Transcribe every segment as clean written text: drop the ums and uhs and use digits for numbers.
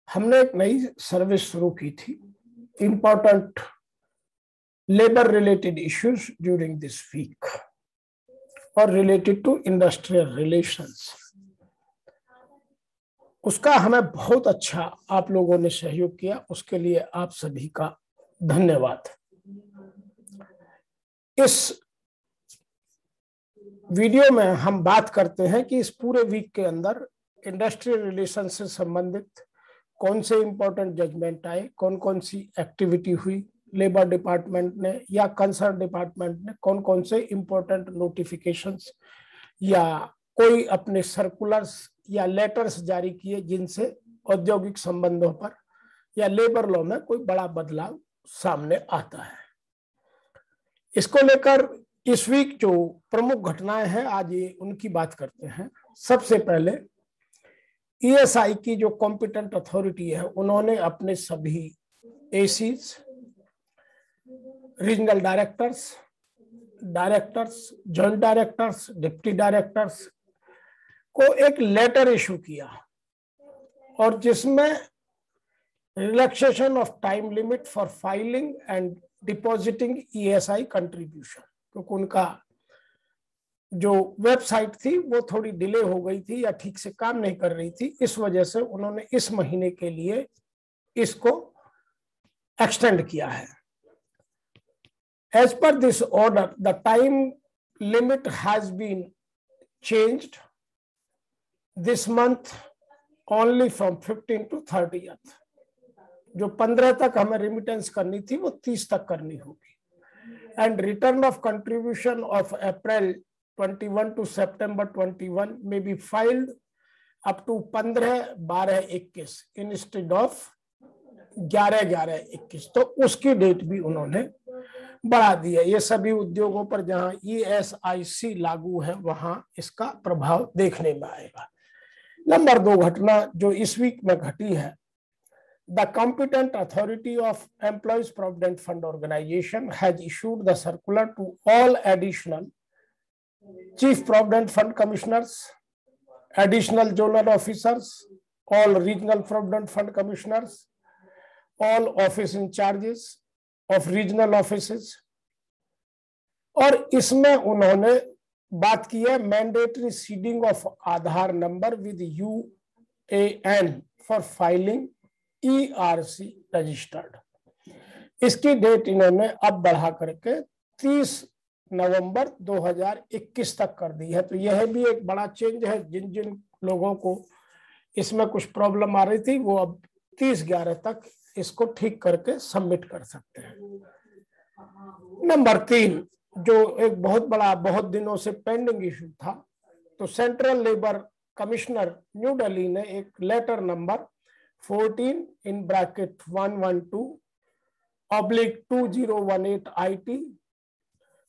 हमने एक नई सर्विस शुरू की थी, important labour related issues during this week और रिलेटेड टू इंडस्ट्रियल रिलेशंस। उसका हमें बहुत अच्छा आप लोगों ने सहयोग किया, उसके लिए आप सभी का धन्यवाद। इस वीडियो में हम बात करते हैं कि इस पूरे वीक के अंदर इंडस्ट्रियल रिलेशन से संबंधित कौन से इंपॉर्टेंट जजमेंट आए, कौन कौन सी एक्टिविटी हुई, लेबर डिपार्टमेंट ने या कंसर्न डिपार्टमेंट ने कौन कौन से इंपॉर्टेंट नोटिफिकेशंस या कोई अपने सर्कुलर्स या लेटर्स जारी किए जिनसे औद्योगिक संबंधों पर या लेबर लॉ में कोई बड़ा बदलाव सामने आता है। इसको लेकर इस वीक जो प्रमुख घटनाएं हैं, आज ये उनकी बात करते हैं। सबसे पहले ईएसआई की जो कॉम्पिटेंट अथॉरिटी है, उन्होंने अपने सभी ACs, regional directors, joint directors, deputy directors को एक लेटर इशू किया और जिसमें relaxation of time limit for filing and depositing ESI contribution, क्योंकि उनका जो वेबसाइट थी वो थोड़ी डिले हो गई थी या ठीक से काम नहीं कर रही थी, इस वजह से उन्होंने इस महीने के लिए इसको एक्सटेंड किया है। As per this order the time limit has been changed this month only from 15 to 30th। जो 15 तक हमें रिमिटेंस करनी थी वो 30 तक करनी होगी। And return of contribution of April 21 to September 21 may be filed up to 15/12/21 instead of 11/11/21। तो उसकी डेट भी उन्होंने बढ़ा दी है। ये सभी उद्योगों पर जहां ESIC लागू है वहां इसका प्रभाव देखने में आएगा। नंबर 2 घटना जो इस वीक में घटी है, the competent authority of Employees Provident Fund Organization has issued the circular to all additional Chief Provident Fund Commissioners, additional zonal officers, all regional Provident Fund Commissioners, all office in charges of regional offices, और इसमें उन्होंने बात की है mandatory seeding of Aadhaar number with UAN for filing ERC registered. इसकी date इन्होंने अब बढ़ा करके 30 नवंबर 2021 तक कर दी है। तो यह भी एक बड़ा चेंज है। जिन जिन लोगों को इसमें कुछ प्रॉब्लम आ रही थी वो अब 30/11 तक इसको ठीक करके सबमिट कर सकते हैं। नंबर 3 जो एक बहुत बड़ा, बहुत दिनों से पेंडिंग इशू था, तो central labour commissioner new Delhi ने एक लेटर नंबर 14/112/2018 IT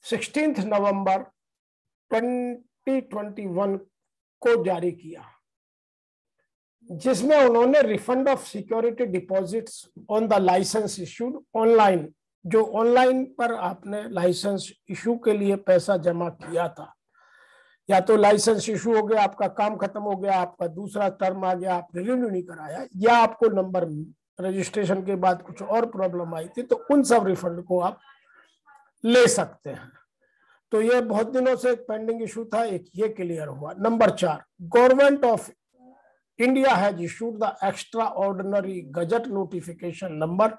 16 नवंबर 2021 को जारी किया, जिसमें उन्होंने refund of security deposits on the licence issued online, जो ऑनलाइन पर आपने लाइसेंस इशू के लिए पैसा जमा किया था, या तो लाइसेंस इशू हो गया, आपका काम खत्म हो गया, आपका दूसरा टर्म आ गया, आपने रिन्यू नहीं कराया, या आपको नंबर रजिस्ट्रेशन के बाद कुछ और प्रॉब्लम आई थी, तो उन सब रिफंड को आप ले सकते हैं। तो ये बहुत दिनों से एक पेंडिंग इशू था, एक ये क्लियर हुआ। Number 4 government of India has issued the extra ordinary gazette notification number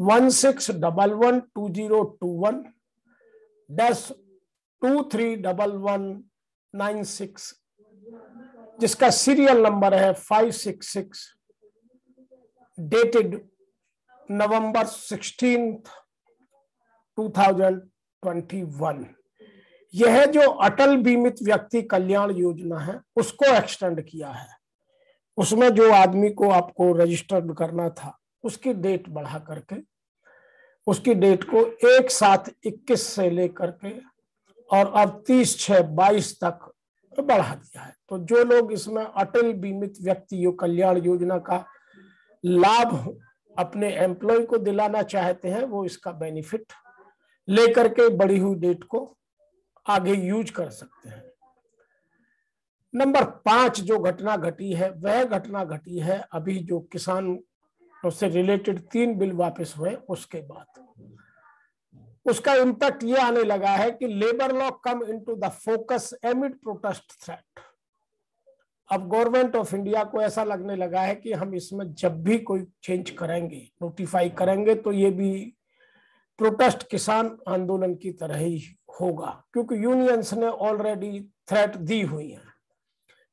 16112021-231196, जिसका सीरियल नंबर है 566, डेटेड नवंबर 16, 2021। यह जो अटल बीमित व्यक्ति कल्याण योजना है उसको एक्सटेंड किया है। उसमें जो आदमी को आपको रजिस्टर करना था उसकी डेट बढ़ा करके उसकी डेट को 1/7/21 से लेकर के और अब 30/6/22 तक बढ़ा दिया है। तो जो लोग इसमें अटल बीमित व्यक्ति कल्याण योजना का लाभ अपने एम्प्लॉय को दिलाना चाहते हैं वो इसका बेनिफिट लेकर के बढ़ी हुई डेट को आगे यूज कर सकते हैं। नंबर 5 जो घटना घटी है वह घटना घटी है अभी जो किसान से रिलेटेड 3 बिल वापस हुए उसके बाद। उसका इम्पैक्ट ये आने लगा है कि labour law come into the focus एमिड protest threat. अब गवर्नमेंट ऑफ इंडिया को ऐसा लगने लगा है कि हम इसमें जब भी कोई चेंज करेंगे, नोटिफाई करेंगे, तो ये भी प्रोटेस्ट किसान आंदोलन की तरह ही होगा, क्योंकि यूनियंस ने ऑलरेडी थ्रेट दी हुई है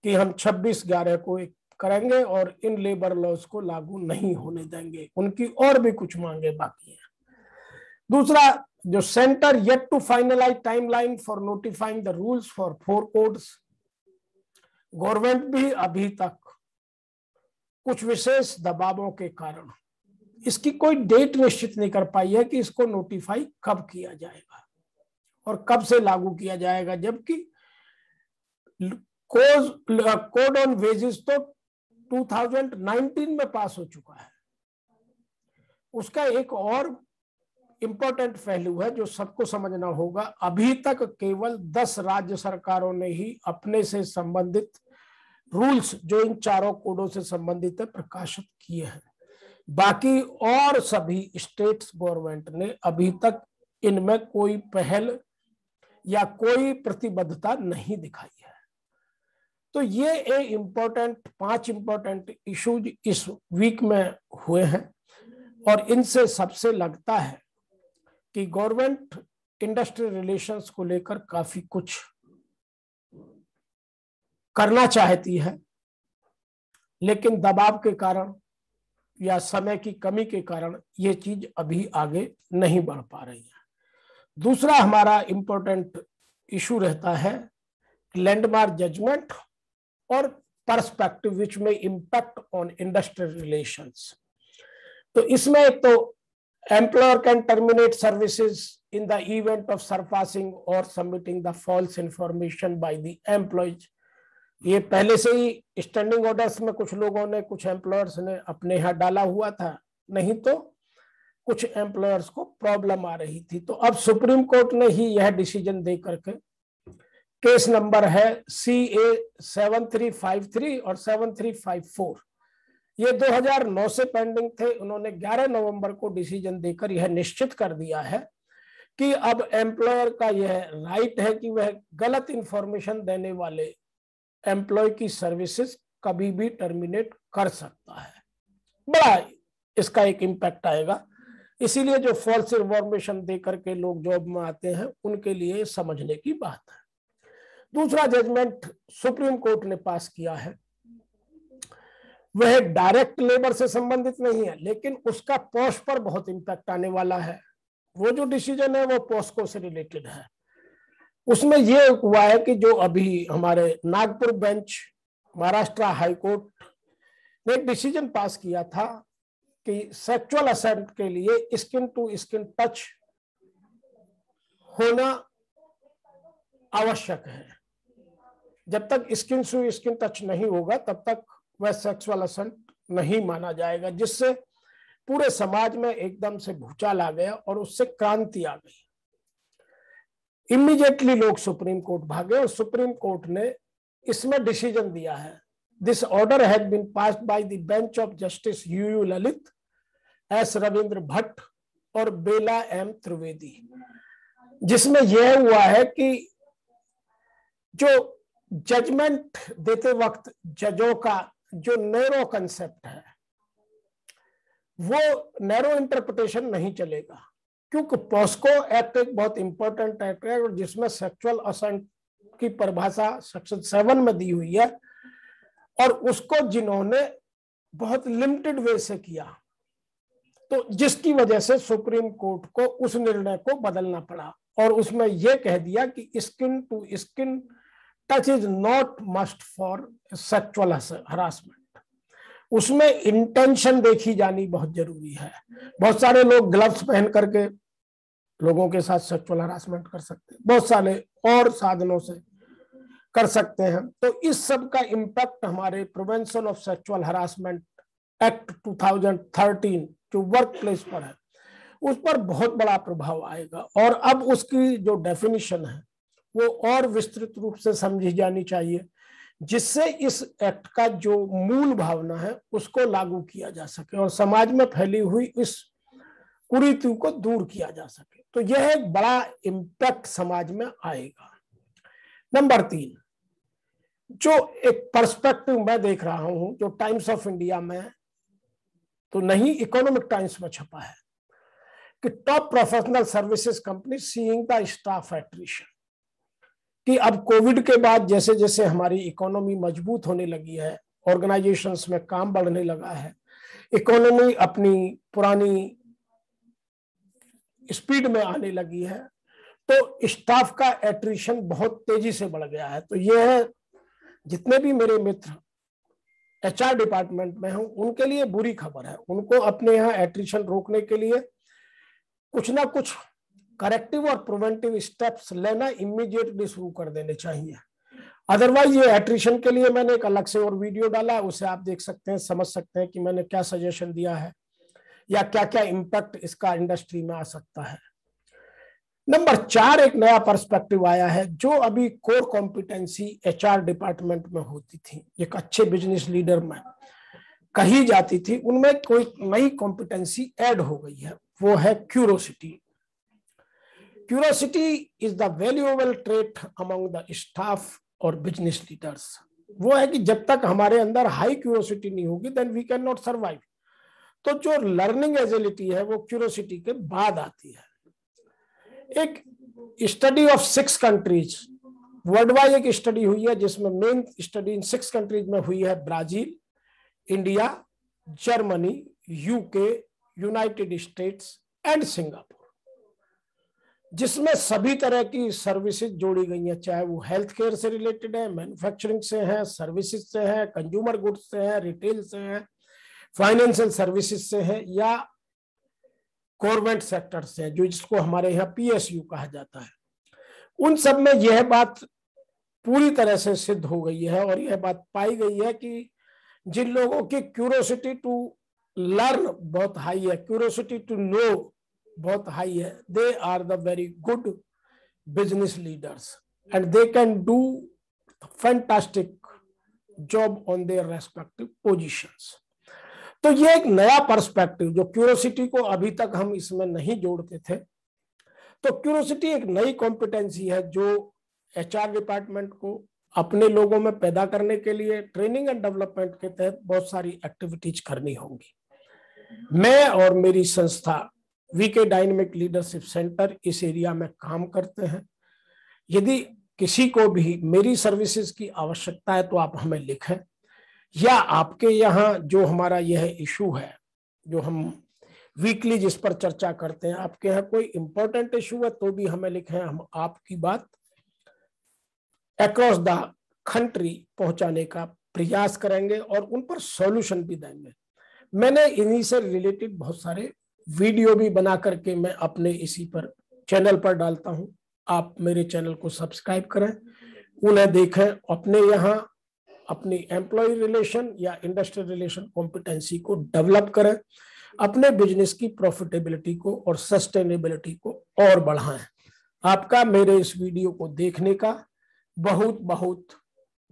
कि हम 26/11 को करेंगे और इन लेबर लॉज को लागू नहीं होने देंगे। उनकी और भी कुछ मांगे बाकी हैं। दूसरा, जो centre yet to finalise timeline for notifying the rules for 4 codes. Government भी अभी तक कुछ विशेष दबावों के कारण इसकी कोई डेट निश्चित नहीं कर पाई है कि इसको नोटिफाई कब किया जाएगा और कब से लागू किया जाएगा, जबकि कोड ऑन वेजेस तो 2019 में पास हो चुका है। उसका एक और इंपॉर्टेंट पहलू है जो सबको समझना होगा। अभी तक केवल 10 राज्य सरकारों ने ही अपने से संबंधित रूल्स जो इन चारों कोडों से संबंधित है प्रकाशित किए हैं। बाकी और सभी स्टेट्स गवर्नमेंट ने अभी तक इनमें कोई पहल या कोई प्रतिबद्धता नहीं दिखाई है। तो ये इम्पोर्टेंट 5 इंपॉर्टेंट इश्यूज इस वीक में हुए हैं और इनसे सबसे लगता है कि गवर्नमेंट इंडस्ट्रियल रिलेशंस को लेकर काफी कुछ करना चाहती है, लेकिन दबाव के कारण या समय की कमी के कारण ये चीज अभी आगे नहीं बढ़ पा रही है। दूसरा हमारा इंपॉर्टेंट इशू रहता है लैंडमार्क जजमेंट और पर्सपेक्टिव विच में इम्पैक्ट ऑन इंडस्ट्रियल रिलेशंस। तो इसमें एक तो employer can terminate services in the event of surpassing और submitting the false information by the employees. ये पहले से ही स्टैंडिंग ऑर्डर्स में कुछ लोगों ने, कुछ एम्प्लॉयर्स ने अपने यहाँ डाला हुआ था, नहीं तो कुछ एम्प्लॉयर्स को प्रॉब्लम आ रही थी। तो अब सुप्रीम कोर्ट ने ही यह डिसीजन दे करके, केस नंबर है CA 7353 और 7354, ये 2009 से पेंडिंग थे। उन्होंने 11 नवंबर को डिसीजन देकर यह निश्चित कर दिया है कि अब एम्प्लॉयर का यह राइट है कि वह गलत इंफॉर्मेशन देने वाले एम्प्लॉय की सर्विसेज कभी भी टर्मिनेट कर सकता है। बड़ा इसका एक इम्पैक्ट आएगा, इसीलिए जो फॉल्स इंफॉर्मेशन दे करके लोग जॉब में आते हैं उनके लिए समझने की बात है। दूसरा जजमेंट सुप्रीम कोर्ट ने पास किया है, वह डायरेक्ट लेबर से संबंधित नहीं है, लेकिन उसका पोस्ट पर बहुत इम्पैक्ट आने वाला है। वो जो डिसीजन है वो पोस्को से रिलेटेड है। उसमें यह हुआ है कि जो अभी हमारे Nagpur bench, Maharashtra high court ने एक डिसीजन पास किया था कि सेक्सुअल असेंट के लिए स्किन टू स्किन टच होना आवश्यक है। जब तक स्किन टू स्किन टच नहीं होगा तब तक वह सेक्सुअल असेंट नहीं माना जाएगा, जिससे पूरे समाज में एकदम से भूचाल आ गया और उससे क्रांति आ गई। इमीडिएटली लोग सुप्रीम कोर्ट भागे और सुप्रीम कोर्ट ने इसमें डिसीजन दिया है। This order has been passed by the bench of justice UU Lalit, S Ravindra Bhat और बेला M त्रिवेदी, जिसमें यह हुआ है कि जो जजमेंट देते वक्त जजों का जो नैरो कंसेप्ट है वो नैरो इंटरप्रिटेशन नहीं चलेगा, क्योंकि पोस्को एक्ट एक बहुत इंपॉर्टेंट एक्ट है और जिसमें सेक्सुअल असेंट की परिभाषा सेक्शन 7 में दी हुई है और उसको जिन्होंने बहुत लिमिटेड वे से किया, तो जिसकी वजह से सुप्रीम कोर्ट को उस निर्णय को बदलना पड़ा और उसमें यह कह दिया कि skin to skin touch is not must for sexual harassment. उसमें इंटेंशन देखी जानी बहुत जरूरी है। बहुत सारे लोग ग्लव्स पहन करके लोगों के साथ सेक्सुअल हरासमेंट कर सकते हैं, बहुत सारे और साधनों से कर सकते हैं। तो इस सब का इम्पैक्ट हमारे prevention of sexual harassment act 2013 जो वर्क प्लेस पर है उस पर बहुत बड़ा प्रभाव आएगा और अब उसकी जो डेफिनेशन है वो और विस्तृत रूप से समझी जानी चाहिए जिससे इस एक्ट का जो मूल भावना है उसको लागू किया जा सके और समाज में फैली हुई इस कुरीति को दूर किया जा सके। तो यह एक बड़ा इम्पैक्ट समाज में आएगा। नंबर 3, जो एक पर्सपेक्टिव मैं देख रहा हूं जो टाइम्स ऑफ इंडिया में तो नहीं, इकोनॉमिक टाइम्स में छपा है कि top professional services company seeing the staff attrition, कि अब कोविड के बाद जैसे जैसे हमारी इकोनॉमी मजबूत होने लगी है, ऑर्गेनाइजेशंस में काम बढ़ने लगा है, इकोनॉमी अपनी पुरानी स्पीड में आने लगी है, तो स्टाफ का एट्रिशन बहुत तेजी से बढ़ गया है। तो यह जितने भी मेरे मित्र एचआर डिपार्टमेंट में हैं उनके लिए बुरी खबर है। उनको अपने यहाँ एट्रिशन रोकने के लिए कुछ ना कुछ करेक्टिव और प्रिवेंटिव स्टेप्स लेना इमीडिएटली शुरू कर देने चाहिए। अदरवाइज ये एट्रिशन के लिए मैंने एक अलग से और वीडियो डाला है, उसे आप देख सकते हैं, समझ सकते हैं कि मैंने क्या सजेशन दिया है या क्या क्या इम्पैक्ट इसका इंडस्ट्री में आ सकता है। नंबर 4, एक नया पर्सपेक्टिव आया है जो अभी कोर कॉम्पिटेंसी एचआर डिपार्टमेंट में होती थी, एक अच्छे बिजनेस लीडर में कही जाती थी, उनमें कोई नई कॉम्पिटेंसी ऐड हो गई है, वो है curiosity. Curiosity is the valuable trait among the staff और बिजनेस लीडर्स। वो है कि जब तक हमारे अंदर हाई क्यूरोसिटी नहीं होगी then we can not survive. तो जो लर्निंग एजिलिटी है वो क्यूरोसिटी के बाद आती है। एक study of 6 countries, world wide एक स्टडी हुई है जिसमें मेन स्टडी इन 6 कंट्रीज में हुई है, Brazil, India, Germany, UK, United states and Singapore, जिसमें सभी तरह की सर्विसेज जोड़ी गई हैं, चाहे वो हेल्थ केयर से रिलेटेड है, मैन्युफैक्चरिंग से है, सर्विसेज से है, कंज्यूमर गुड्स से है, रिटेल से है, फाइनेंशियल सर्विसेज से है या गवर्नमेंट सेक्टर से, जो जिसको हमारे यहाँ पीएसयू कहा जाता है। उन सब में यह बात पूरी तरह से सिद्ध हो गई है और यह बात पाई गई है कि जिन लोगों की क्यूरोसिटी टू लर्न बहुत हाई है, क्यूरोसिटी टू नो बहुत हाई है, they are the very good business leaders and they can do fantastic job on their respective positions. तो ये एक नया पर्सपेक्टिव, जो क्यूरोसिटी को अभी तक हम इसमें नहीं जोड़ते थे, तो क्यूरोसिटी एक नई कॉम्पिटेंसी है जो एचआर डिपार्टमेंट को अपने लोगों में पैदा करने के लिए ट्रेनिंग एंड डेवलपमेंट के तहत बहुत सारी एक्टिविटीज करनी होंगी। मैं और मेरी संस्था वीके डायनेमिक लीडरशिप सेंटर इस एरिया में काम करते हैं। यदि किसी को भी मेरी सर्विसेज की आवश्यकता है तो आप हमें लिखें, या आपके यहाँ जो हमारा यह इशू है जो हम वीकली जिस पर चर्चा करते हैं, आपके यहाँ कोई इंपॉर्टेंट इशू है तो भी हमें लिखें, हम आपकी बात अक्रॉस द कंट्री पहुंचाने का प्रयास करेंगे और उन पर सॉल्यूशन भी देंगे। मैंने इन्हीं से रिलेटेड बहुत सारे वीडियो भी बना करके मैं अपने इसी पर चैनल पर डालता हूं। आप मेरे चैनल को सब्सक्राइब करें, उन्हें देखें, अपने यहाँ अपनी एम्प्लॉय रिलेशन या इंडस्ट्रियल रिलेशन कॉम्पिटेंसी को डेवलप करें, अपने बिजनेस की प्रॉफिटेबिलिटी को और सस्टेनेबिलिटी को और बढ़ाएं। आपका मेरे इस वीडियो को देखने का बहुत बहुत